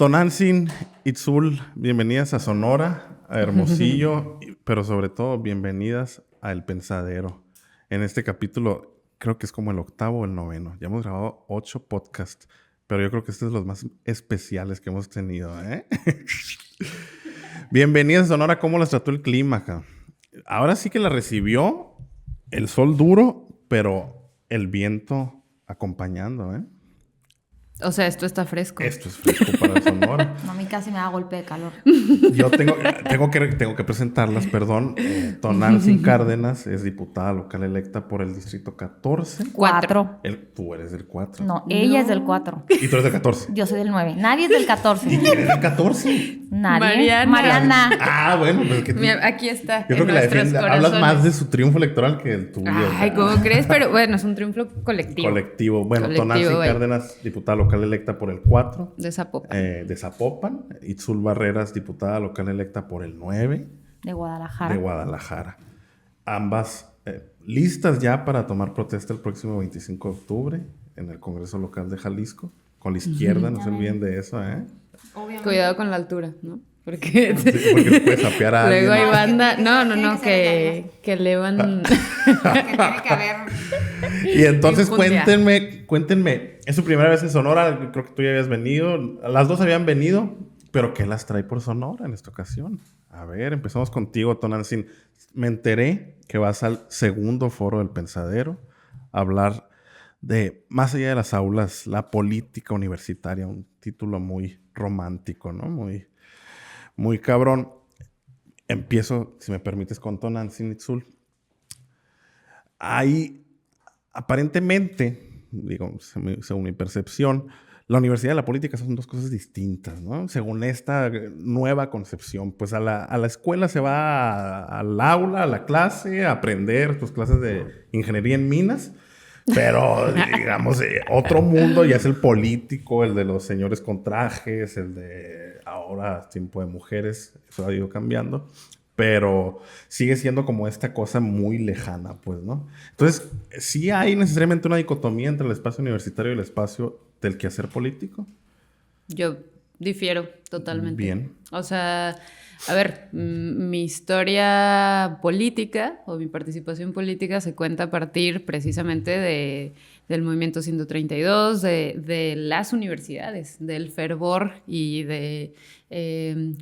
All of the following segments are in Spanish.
Tonantzin, Itzul, bienvenidas a Sonora, a Hermosillo, pero sobre todo bienvenidas a El Pensadero. En este capítulo, creo que es como el 8º o el 9º. Ya hemos grabado 8 podcasts, pero yo creo que este es los más especiales que hemos tenido, ¿eh? Bienvenidas a Sonora, ¿cómo las trató el clima acá? Ahora sí que la recibió el sol duro, pero el viento acompañando, ¿eh? O sea, esto está fresco. Esto es fresco para Sonora. No, a mí casi me da golpe de calor. Yo tengo que presentarlas, perdón. Tonantzin Cárdenas es diputada local electa por el Distrito 14. 4. Tú eres del 4. No, ella es del 4. Y tú eres del 14. Yo soy del 9. Nadie es del 14. ¿Y quién es del 14? Nadie. Mariana. Ah, bueno, pues que tú... Mira, aquí está. Yo creo que la defiende. Hablas más de su triunfo electoral que el tuyo. Ay, ¿cómo crees? Pero bueno, es un triunfo colectivo. Colectivo. Bueno, Colectivo, Tonantzin güey. Cárdenas, diputada local electa por el 4. De Zapopan. De Zapopan. Itzul Barreras, diputada local electa por el 9. De Guadalajara. De Guadalajara. Ambas listas ya para tomar protesta el próximo 25 de octubre en el Congreso Local de Jalisco. Con la izquierda, no se olviden de eso, ¿eh? Obviamente. Cuidado con la altura, ¿no? Porque Sí, porque te puedes apear a luego hay alguien. banda. No, Tiene que que elevan. Que tiene que haber. Y entonces Infundia. cuéntenme. Es su primera vez en Sonora, creo que tú ya habías venido. Las dos habían venido, pero ¿qué las trae por Sonora en esta ocasión? A ver, empezamos contigo, Tonantzin. Me enteré que vas al segundo foro del Pensadero a hablar de, más allá de las aulas, la política universitaria, un título muy romántico, ¿no? Muy cabrón. Empiezo, si me permites, con Tonantzin Itzul. Hay, aparentemente, digo, según mi percepción, la universidad y la política son dos cosas distintas, ¿no? Según esta nueva concepción, pues a la escuela se va al aula, a la clase, a aprender tus clases de ingeniería en minas, pero digamos, otro mundo ya es el político, el de los señores con trajes, el de ahora tiempo de mujeres, eso ha ido cambiando. Pero sigue siendo como esta cosa muy lejana, pues, ¿no? Entonces, ¿sí hay necesariamente una dicotomía entre el espacio universitario y el espacio del quehacer político? Yo difiero totalmente. Bien. O sea, a ver, mi historia política o mi participación política se cuenta a partir precisamente del movimiento 132, de las universidades, del fervor y de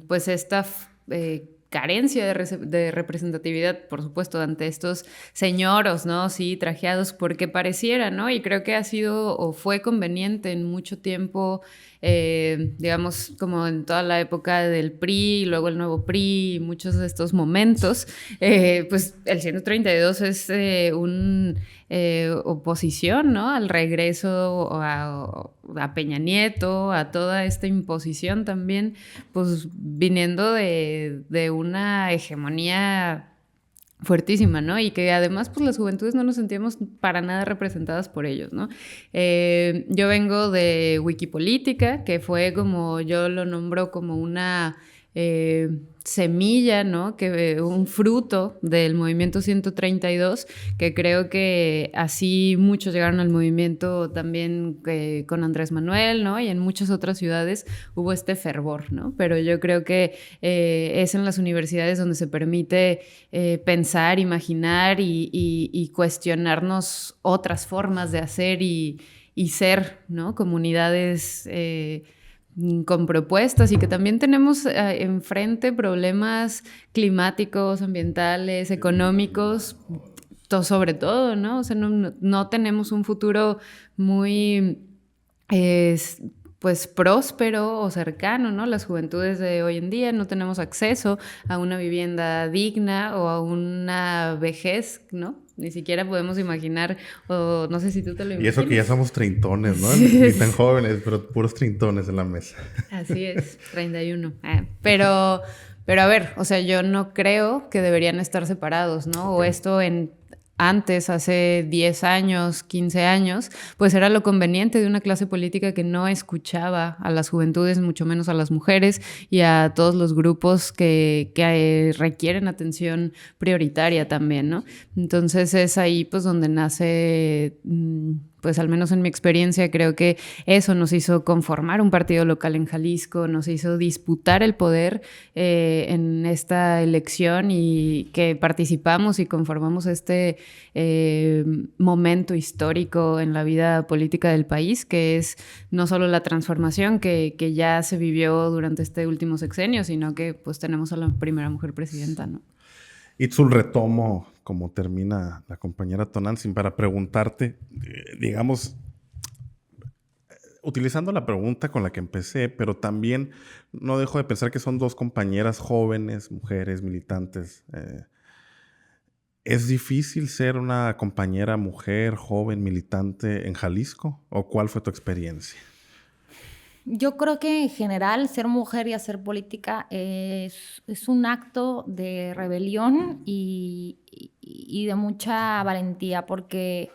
pues esta carencia de representatividad, por supuesto, ante estos señoros, ¿no? Sí, trajeados, porque pareciera, ¿no? Y creo que ha sido o fue conveniente en mucho tiempo, digamos, como en toda la época del PRI, y luego el nuevo PRI, y muchos de estos momentos, pues el 132 es una oposición, ¿no? Al regreso a Peña Nieto, a toda esta imposición también, pues viniendo de una hegemonía fuertísima, ¿no? Y que además, pues las juventudes no nos sentíamos para nada representadas por ellos, ¿no? Yo vengo de Wikipolítica, que fue como, yo lo nombro como una semilla, ¿no? Un fruto del movimiento 132, que creo que así muchos llegaron al movimiento también con Andrés Manuel, ¿no? Y en muchas otras ciudades hubo este fervor, ¿no? Pero yo creo que es en las universidades donde se permite pensar, imaginar y cuestionarnos otras formas de hacer y ser, ¿no? Comunidades con propuestas, y que también tenemos enfrente problemas climáticos, ambientales, económicos, sobre todo, ¿no? O sea, no tenemos un futuro muy pues próspero o cercano, ¿no? Las juventudes de hoy en día no tenemos acceso a una vivienda digna o a una vejez, ¿no? Ni siquiera podemos imaginar, o no sé si tú te lo imaginas. Y eso que ya somos treintones, ¿no? Ni tan jóvenes, pero puros treintones en la mesa. Así es, 31. Pero a ver, o sea, yo no creo que deberían estar separados, ¿no? O esto antes, hace 10 años, 15 años, pues era lo conveniente de una clase política que no escuchaba a las juventudes, mucho menos a las mujeres y a todos los grupos que requieren atención prioritaria también, ¿no? Entonces es ahí pues donde nace pues al menos en mi experiencia, creo que eso nos hizo conformar un partido local en Jalisco, nos hizo disputar el poder en esta elección y que participamos y conformamos este momento histórico en la vida política del país, que es no solo la transformación que ya se vivió durante este último sexenio, sino que pues tenemos a la primera mujer presidenta, ¿no? Itzul, retomo como termina la compañera Tonantzin para preguntarte, digamos, utilizando la pregunta con la que empecé, pero también no dejo de pensar que son dos compañeras jóvenes, mujeres, militantes. ¿Es difícil ser una compañera mujer, joven, militante en Jalisco? ¿O cuál fue tu experiencia? Yo creo que en general ser mujer y hacer política es un acto de rebelión y de mucha valentía, porque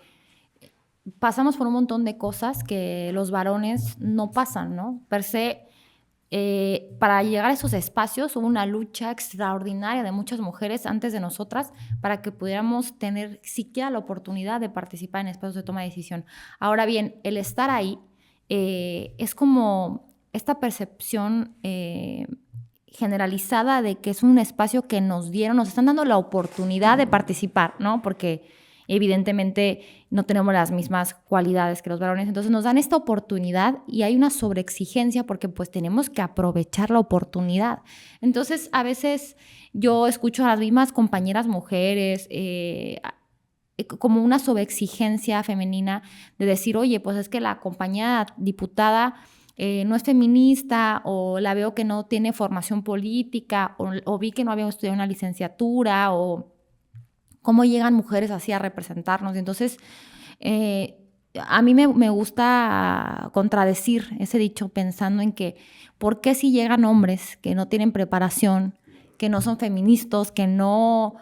pasamos por un montón de cosas que los varones no pasan, ¿no? Per se, para llegar a esos espacios hubo una lucha extraordinaria de muchas mujeres antes de nosotras para que pudiéramos tener siquiera la oportunidad de participar en espacios de toma de decisión. Ahora bien, el estar ahí es como esta percepción generalizada de que es un espacio que nos están dando la oportunidad de participar, ¿no? Porque evidentemente no tenemos las mismas cualidades que los varones, entonces nos dan esta oportunidad y hay una sobreexigencia porque pues tenemos que aprovechar la oportunidad. Entonces a veces yo escucho a las mismas compañeras mujeres como una sobreexigencia femenina de decir, oye, pues es que la compañera diputada no es feminista, o la veo que no tiene formación política, o vi que no había estudiado una licenciatura, o cómo llegan mujeres así a representarnos. Entonces, a mí me gusta contradecir ese dicho pensando en que, ¿por qué si llegan hombres que no tienen preparación, que no son feministas, que no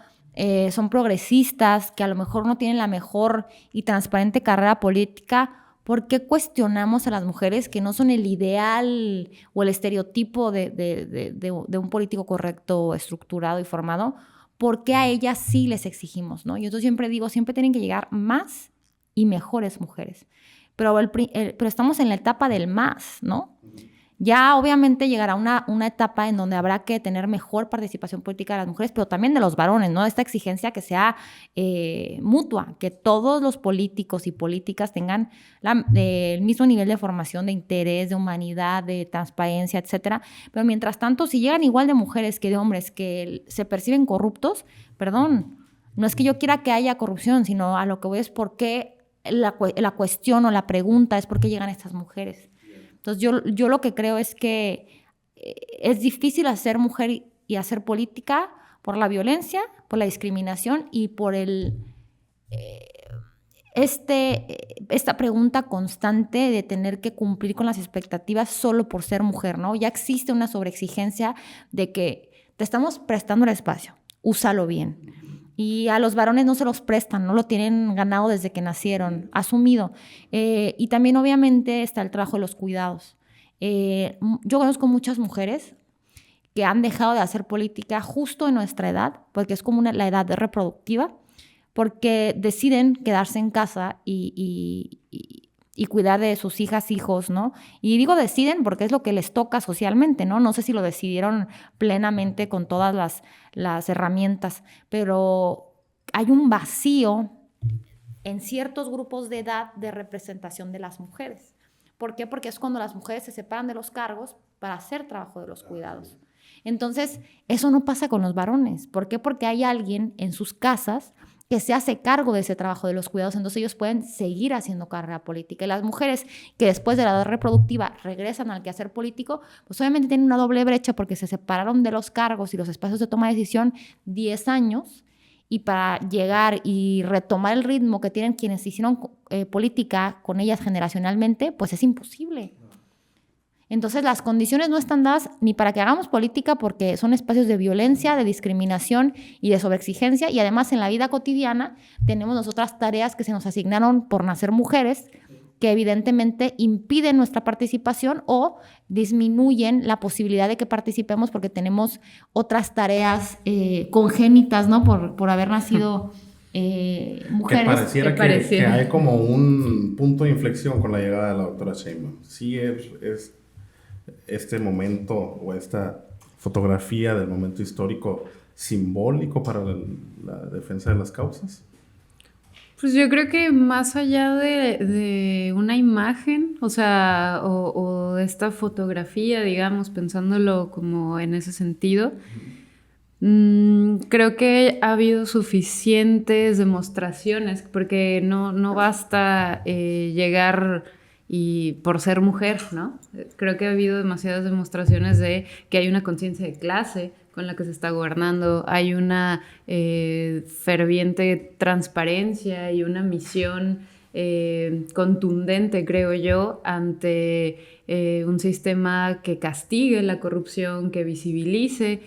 son progresistas, que a lo mejor no tienen la mejor y transparente carrera política? ¿Por qué cuestionamos a las mujeres que no son el ideal o el estereotipo de un político correcto, estructurado y formado? ¿Por qué a ellas sí les exigimos, ¿no? Yo siempre digo, siempre tienen que llegar más y mejores mujeres. Pero estamos en la etapa del más, ¿no? Ya obviamente llegará una etapa en donde habrá que tener mejor participación política de las mujeres, pero también de los varones, ¿no? Esta exigencia que sea mutua, que todos los políticos y políticas tengan el mismo nivel de formación, de interés, de humanidad, de transparencia, etcétera. Pero mientras tanto, si llegan igual de mujeres que de hombres que se perciben corruptos, perdón, no es que yo quiera que haya corrupción, sino a lo que voy es por qué la cuestión o la pregunta es por qué llegan estas mujeres. Entonces yo lo que creo es que es difícil ser mujer y hacer política por la violencia, por la discriminación y por esta pregunta constante de tener que cumplir con las expectativas solo por ser mujer, ¿no? Ya existe una sobreexigencia de que te estamos prestando el espacio, úsalo bien. Y a los varones no se los prestan, no lo tienen ganado desde que nacieron, asumido. Y también obviamente está el trabajo de los cuidados. Yo conozco muchas mujeres que han dejado de hacer política justo en nuestra edad, porque es como la edad reproductiva, porque deciden quedarse en casa y cuidar de sus hijas, hijos, ¿no? Y digo deciden porque es lo que les toca socialmente, ¿no? No sé si lo decidieron plenamente con todas las herramientas, pero hay un vacío en ciertos grupos de edad de representación de las mujeres. ¿Por qué? Porque es cuando las mujeres se separan de los cargos para hacer trabajo de los cuidados. Entonces, eso no pasa con los varones. ¿Por qué? Porque hay alguien en sus casas que se hace cargo de ese trabajo de los cuidados, entonces ellos pueden seguir haciendo carrera política. Y las mujeres que después de la edad reproductiva regresan al quehacer político, pues obviamente tienen una doble brecha porque se separaron de los cargos y los espacios de toma de decisión 10 años, y para llegar y retomar el ritmo que tienen quienes hicieron política con ellas generacionalmente, pues es imposible. Entonces las condiciones no están dadas ni para que hagamos política, porque son espacios de violencia, de discriminación y de sobreexigencia, y además en la vida cotidiana tenemos nosotras tareas que se nos asignaron por nacer mujeres, que evidentemente impiden nuestra participación o disminuyen la posibilidad de que participemos porque tenemos otras tareas congénitas, ¿no? Por haber nacido mujeres. Que pareciera que hay como un punto de inflexión con la llegada de la doctora Sheinbaum. Sí es este momento o esta fotografía del momento histórico simbólico para la defensa de las causas. Pues yo creo que más allá de una imagen, o sea, o de esta fotografía, digamos, pensándolo como en ese sentido, creo que ha habido suficientes demostraciones, porque no basta llegar y por ser mujer, ¿no? Creo que ha habido demasiadas demostraciones de que hay una conciencia de clase con la que se está gobernando, hay una ferviente transparencia y una misión contundente, creo yo, ante un sistema que castigue la corrupción, que visibilice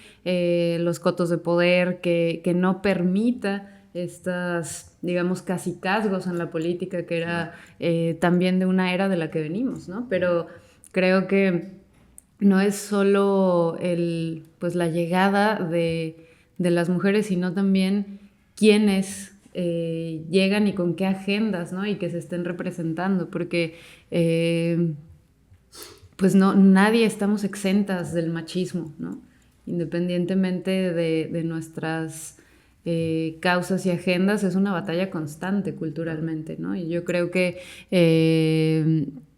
los cotos de poder, que no permita estas, digamos, casicazgos en la política, que era también de una era de la que venimos, ¿no? Pero creo que no es solo pues, la llegada de las mujeres, sino también quiénes llegan y con qué agendas, ¿no? Y que se estén representando, porque pues nadie estamos exentas del machismo, ¿no? Independientemente de nuestras causas y agendas, es una batalla constante culturalmente, ¿no? Y yo creo que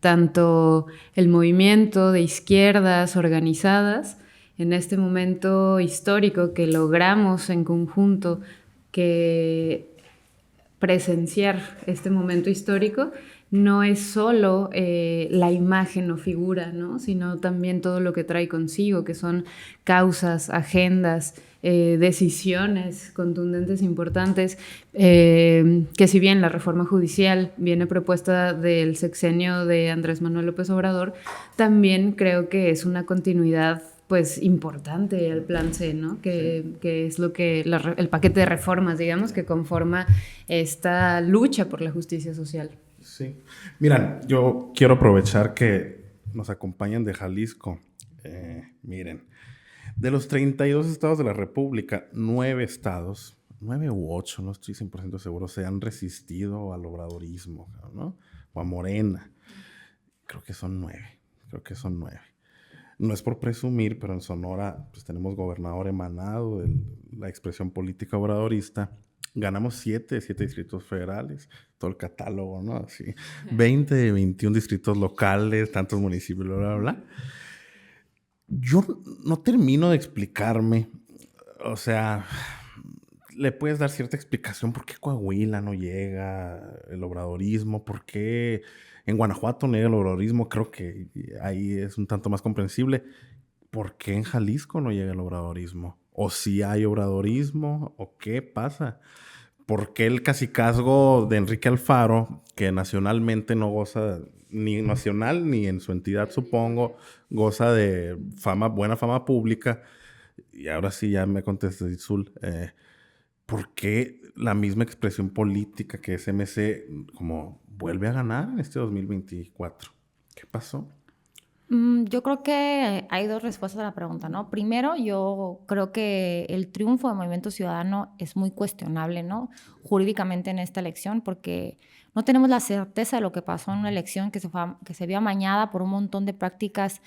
tanto el movimiento de izquierdas organizadas, en este momento histórico que logramos en conjunto que presenciar este momento histórico, no es solo la imagen o figura, ¿no? Sino también todo lo que trae consigo, que son causas, agendas, decisiones contundentes, importantes, que si bien la reforma judicial viene propuesta del sexenio de Andrés Manuel López Obrador, también creo que es una continuidad pues importante al plan C, ¿no? Que es lo que el paquete de reformas, digamos, que conforma esta lucha por la justicia social. Sí. Miren, yo quiero aprovechar que nos acompañan de Jalisco. Miren, de los 32 estados de la República, 9 estados, 9 u 8, no estoy 100% seguro, se han resistido al obradorismo, ¿no? O a Morena. Creo que son 9. No es por presumir, pero en Sonora pues, tenemos gobernador emanado de la expresión política obradorista. Ganamos 7 distritos federales, todo el catálogo, ¿no? Así, 20 de 21 distritos locales, tantos municipios, bla, bla, bla. Yo no termino de explicarme, o sea, le puedes dar cierta explicación por qué Coahuila no llega el obradorismo, por qué en Guanajuato no llega el obradorismo, creo que ahí es un tanto más comprensible. ¿Por qué en Jalisco no llega el obradorismo? ¿O si hay obradorismo? ¿O qué pasa? ¿Por qué el cacicazgo de Enrique Alfaro, que nacionalmente no goza, ni nacional ni en su entidad, supongo, goza de buena fama pública? Y ahora sí ya me contesta Itzul. ¿Por qué la misma expresión política que es MC como vuelve a ganar en este 2024? ¿Qué pasó? Yo creo que hay dos respuestas a la pregunta, ¿no? Primero, yo creo que el triunfo del Movimiento Ciudadano es muy cuestionable, ¿no? Jurídicamente en esta elección, porque no tenemos la certeza de lo que pasó en una elección que se vio amañada por un montón de prácticas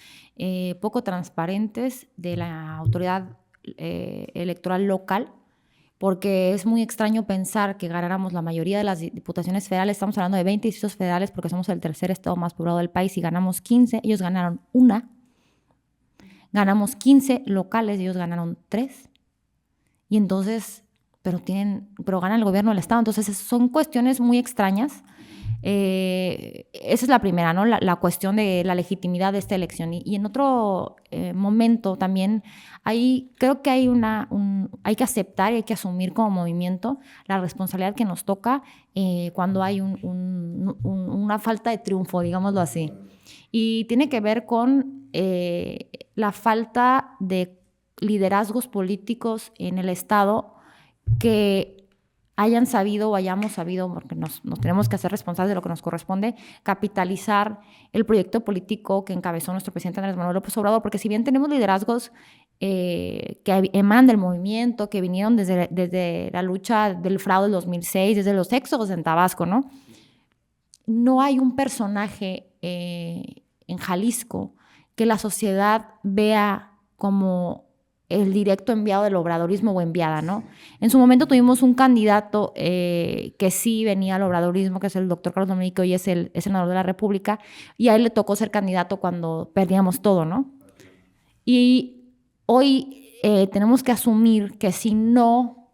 poco transparentes de la autoridad electoral local, porque es muy extraño pensar que ganáramos la mayoría de las diputaciones federales. Estamos hablando de 20 distritos federales porque somos el tercer estado más poblado del país y ganamos 15. Ellos ganaron 1. Ganamos 15 locales y ellos ganaron 3. Y entonces, pero gana el gobierno del estado. Entonces son cuestiones muy extrañas. Esa es la primera, ¿no? La cuestión de la legitimidad de esta elección. Y en otro momento también creo que hay que aceptar y hay que asumir como movimiento la responsabilidad que nos toca cuando hay una falta de triunfo, digámoslo así. Y tiene que ver con la falta de liderazgos políticos en el Estado que hayan sabido o hayamos sabido, porque nos tenemos que hacer responsables de lo que nos corresponde, capitalizar el proyecto político que encabezó nuestro presidente Andrés Manuel López Obrador, porque si bien tenemos liderazgos que emanan del movimiento, que vinieron desde la lucha del fraude del 2006, desde los éxodos en Tabasco, ¿no? No hay un personaje en Jalisco que la sociedad vea como el directo enviado del obradorismo o enviada, ¿no? En su momento tuvimos un candidato que sí venía al obradorismo, que es el doctor Carlos Domínguez, que hoy es el senador de la República, y a él le tocó ser candidato cuando perdíamos todo, ¿no? Y hoy tenemos que asumir que si no,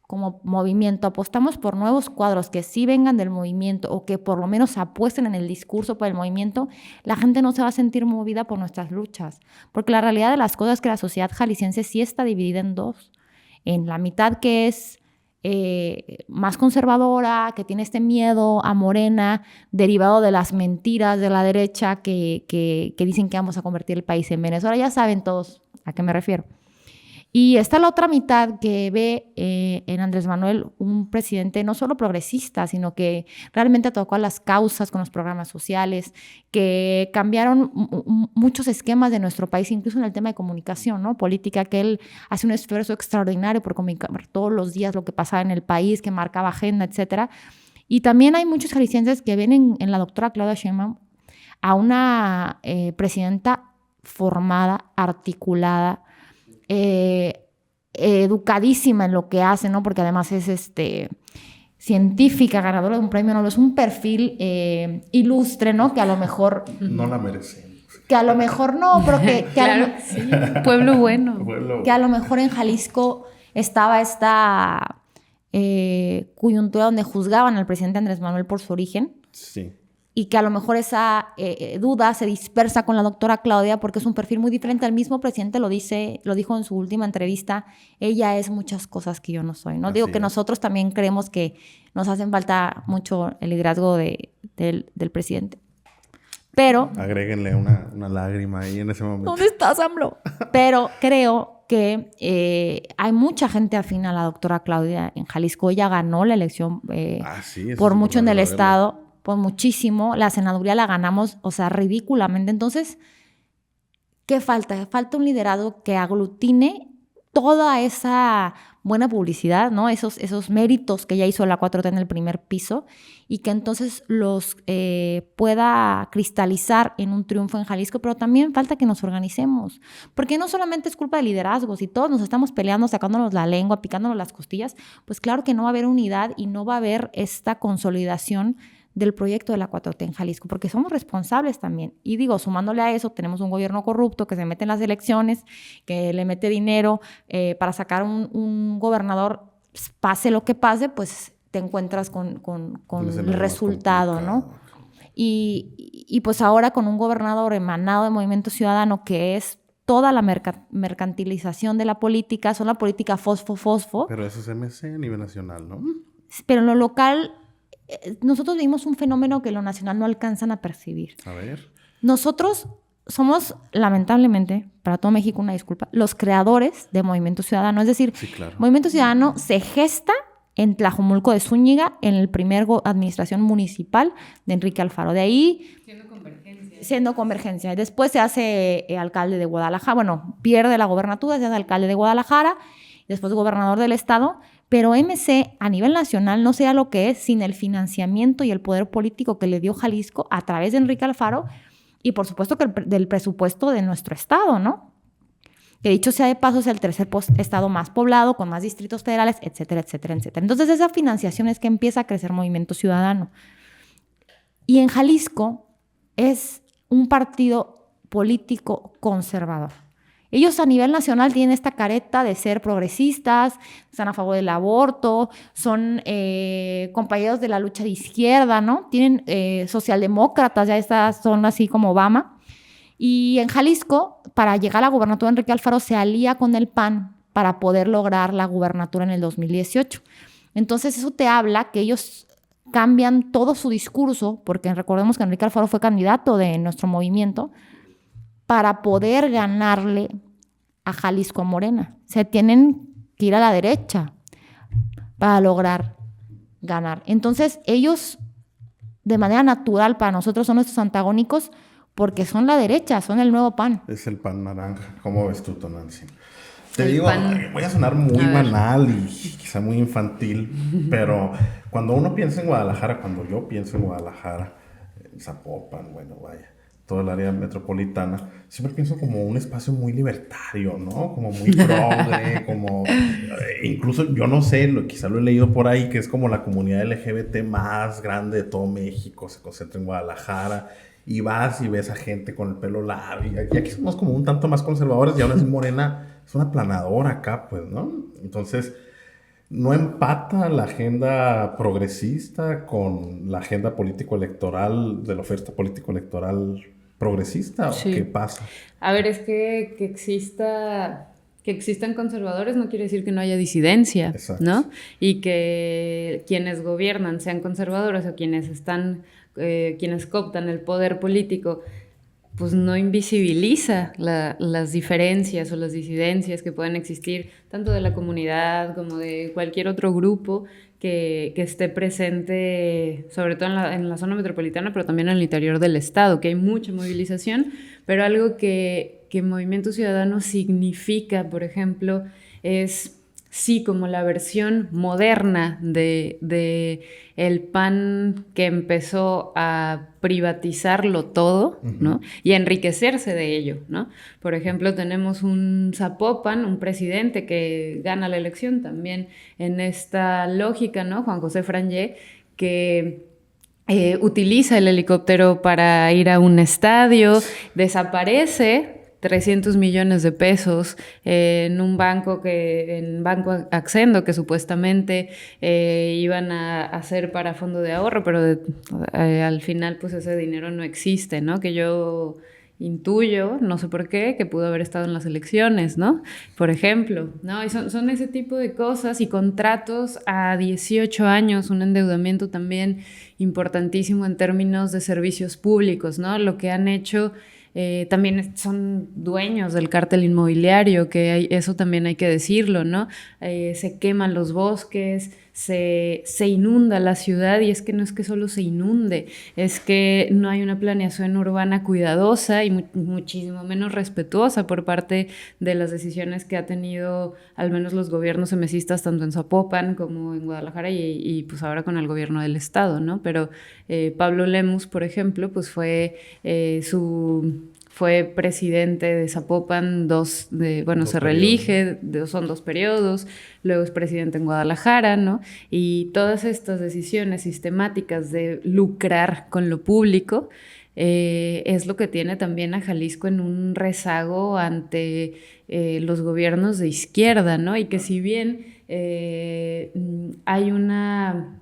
como movimiento, apostamos por nuevos cuadros que sí vengan del movimiento o que por lo menos apuesten en el discurso por el movimiento, la gente no se va a sentir movida por nuestras luchas. Porque la realidad de las cosas es que la sociedad jalisciense sí está dividida en dos. En la mitad que es más conservadora, que tiene este miedo a Morena, derivado de las mentiras de la derecha que dicen que vamos a convertir el país en Venezuela. Ya saben todos a qué me refiero. Y está la otra mitad que ve en Andrés Manuel un presidente no solo progresista, sino que realmente tocó a las causas con los programas sociales, que cambiaron muchos esquemas de nuestro país, incluso en el tema de comunicación, ¿no? Política, que él hace un esfuerzo extraordinario por comunicar todos los días lo que pasaba en el país, que marcaba agenda, etcétera. Y también hay muchos jaliscienses que ven en la doctora Claudia Sheinbaum a una presidenta formada, articulada, educadísima en lo que hace, ¿no? Porque además es científica, ganadora de un premio Nobel, es un perfil ilustre, ¿no? Que a lo mejor... No la merecemos. Que a lo mejor no, pero que claro, sí, pueblo bueno. Que a lo mejor en Jalisco estaba esta coyuntura donde juzgaban al presidente Andrés Manuel por su origen. Sí. Y que a lo mejor esa duda se dispersa con la doctora Claudia porque es un perfil muy diferente. El mismo presidente lo dijo en su última entrevista, ella es muchas cosas que yo no soy, ¿no? Digo que nosotros también creemos que nos hacen falta mucho el liderazgo del presidente. Pero... Agréguenle una lágrima ahí en ese momento. ¿Dónde estás, AMLO? Pero creo que hay mucha gente afín a la doctora Claudia en Jalisco. Ella ganó la elección por mucho en el estado. Por muchísimo, la senaduría la ganamos, o sea, ridículamente. Entonces, ¿qué falta? Falta un liderazgo que aglutine toda esa buena publicidad, ¿no? Esos méritos que ya hizo la 4T en el primer piso y que entonces los pueda cristalizar en un triunfo en Jalisco, pero también falta que nos organicemos, porque no solamente es culpa de liderazgo, si todos nos estamos peleando, sacándonos la lengua, picándonos las costillas, pues claro que no va a haber unidad y no va a haber esta consolidación del proyecto de la 4T en Jalisco, porque somos responsables también. Y digo, sumándole a eso, tenemos un gobierno corrupto que se mete en las elecciones, que le mete dinero para sacar un gobernador, pase lo que pase, pues te encuentras con el resultado, ¿no? Y pues ahora con un gobernador emanado de Movimiento Ciudadano, que es toda la mercantilización de la política, son la política fosfo. Pero eso es MC a nivel nacional, ¿no? Pero en lo local... Nosotros vimos un fenómeno que lo nacional no alcanzan a percibir. A ver. Nosotros somos, lamentablemente, para todo México, una disculpa, los creadores de Movimiento Ciudadano. Es decir, sí, claro. Movimiento Ciudadano se gesta en Tlajomulco de Zúñiga, en el primer administración municipal de Enrique Alfaro. De ahí... Siendo convergencia. Después se hace alcalde de Guadalajara. Bueno, pierde la gobernatura, se hace alcalde de Guadalajara, después gobernador del estado. Pero MC a nivel nacional no sea lo que es sin el financiamiento y el poder político que le dio Jalisco a través de Enrique Alfaro y por supuesto que del presupuesto de nuestro estado, ¿no? Que dicho sea de paso es el tercer estado más poblado, con más distritos federales, etcétera, etcétera, etcétera. Entonces esa financiación es que empieza a crecer Movimiento Ciudadano. Y en Jalisco es un partido político conservador. Ellos a nivel nacional tienen esta careta de ser progresistas, están a favor del aborto, son compañeros de la lucha de izquierda, ¿no? Tienen socialdemócratas, ya estas son así como Obama. Y en Jalisco, para llegar a la gubernatura, Enrique Alfaro se alía con el PAN para poder lograr la gubernatura en el 2018. Entonces eso te habla que ellos cambian todo su discurso, porque recordemos que Enrique Alfaro fue candidato de nuestro movimiento, para poder ganarle a Jalisco a Morena. O sea, tienen que ir a la derecha para lograr ganar. Entonces, ellos, de manera natural, para nosotros son nuestros antagónicos porque son la derecha, son el nuevo PAN. Es el pan naranja. ¿Cómo ves tú, Tonantzin? Te El digo, pan. voy a sonar muy banal y quizá muy infantil, pero cuando uno piensa en Guadalajara, cuando yo pienso en Guadalajara, en Zapopan, bueno, vaya, todo el área metropolitana, siempre pienso como un espacio muy libertario, ¿no? Como muy progre, como... incluso, yo no sé, quizá lo he leído por ahí, que es como la comunidad LGBT más grande de todo México, se concentra en Guadalajara, y vas y ves a gente con el pelo largo, y aquí somos como un tanto más conservadores, y aún así Morena es una aplanadora acá, pues, ¿no? Entonces, ¿no empata la agenda progresista con la agenda político-electoral, de la oferta político-electoral progresista? ¿O Sí. qué pasa? A ver, es que existan conservadores no quiere decir que no haya disidencia, Exacto. ¿no? Y que quienes gobiernan sean conservadores o quienes cooptan el poder político, pues no invisibiliza las diferencias o las disidencias que pueden existir tanto de la comunidad como de cualquier otro grupo que esté presente, sobre todo en la zona metropolitana, pero también en el interior del estado, que hay mucha movilización, pero algo que Movimiento Ciudadano significa, por ejemplo, es... Sí, como la versión moderna de el PAN que empezó a privatizarlo todo, ¿no? Y a enriquecerse de ello, ¿no? Por ejemplo, tenemos un Zapopan, un presidente que gana la elección también en esta lógica, ¿no? Juan José Frangé, que utiliza el helicóptero para ir a un estadio, desaparece 300 millones de pesos en Banco Accendo, que supuestamente iban a hacer para fondo de ahorro, pero al final pues ese dinero no existe, ¿no? Que yo intuyo, no sé por qué, que pudo haber estado en las elecciones, ¿no? Por ejemplo, ¿no? Y son ese tipo de cosas y contratos a 18 años, un endeudamiento también importantísimo en términos de servicios públicos, ¿no? Lo que han hecho... también son dueños del cártel inmobiliario, eso también hay que decirlo, ¿no? Se queman los bosques, se inunda la ciudad, y es que no es que solo se inunde, es que no hay una planeación urbana cuidadosa y muchísimo menos respetuosa por parte de las decisiones que ha tenido al menos los gobiernos emesistas, tanto en Zapopan como en Guadalajara y pues ahora con el gobierno del estado, ¿no? Pero Pablo Lemus, por ejemplo, pues fue presidente de Zapopan, se reelige, son 2 periodos, luego es presidente en Guadalajara, ¿no? Y todas estas decisiones sistemáticas de lucrar con lo público es lo que tiene también a Jalisco en un rezago ante los gobiernos de izquierda, ¿no? Y que si bien hay una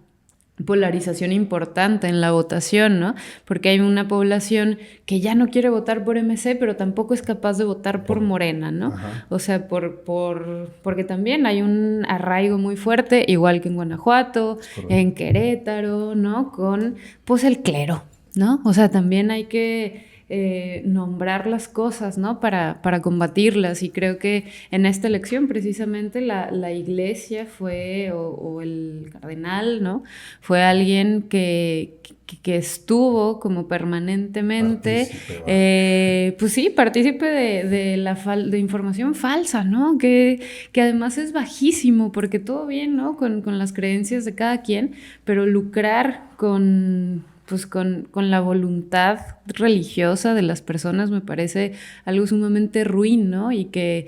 polarización importante en la votación, ¿no? Porque hay una población que ya no quiere votar por MC, pero tampoco es capaz de votar por Morena, ¿no? Ajá. O sea, porque también hay un arraigo muy fuerte, igual que en Guanajuato, en Querétaro, ¿no? Con, pues, el clero, ¿no? O sea, también hay que nombrar las cosas, ¿no? Para combatirlas, y creo que en esta elección precisamente la iglesia fue, o el cardenal, ¿no? Fue alguien que estuvo como permanentemente, pues sí, partícipe de información falsa, ¿no? Que además es bajísimo, porque todo bien, ¿no? Con las creencias de cada quien, pero lucrar con la voluntad religiosa de las personas me parece algo sumamente ruin, ¿no? Y que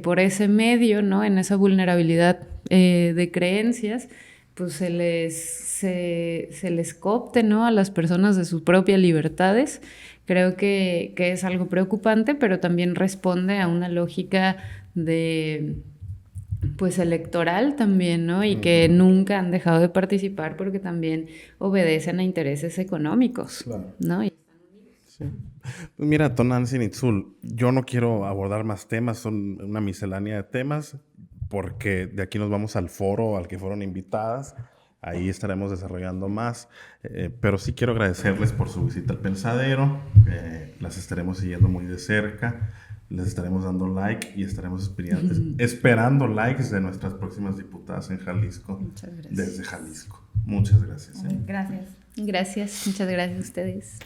por ese medio, ¿no? En esa vulnerabilidad de creencias, pues se les coopte, ¿no? A las personas de sus propias libertades. Creo que es algo preocupante, pero también responde a una lógica pues electoral también, ¿no? Y que nunca han dejado de participar porque también obedecen a intereses económicos, claro, ¿no? Sí. Pues mira, Tonantzin Itzul, yo no quiero abordar más temas, son una miscelánea de temas, porque de aquí nos vamos al foro al que fueron invitadas, ahí estaremos desarrollando más, pero sí quiero agradecerles por su visita al Pensadero, las estaremos siguiendo muy de cerca. Les estaremos dando like y estaremos esperando likes de nuestras próximas diputadas en Jalisco. Muchas gracias. Desde Jalisco. Muchas gracias. Gracias. Gracias. Muchas gracias a ustedes.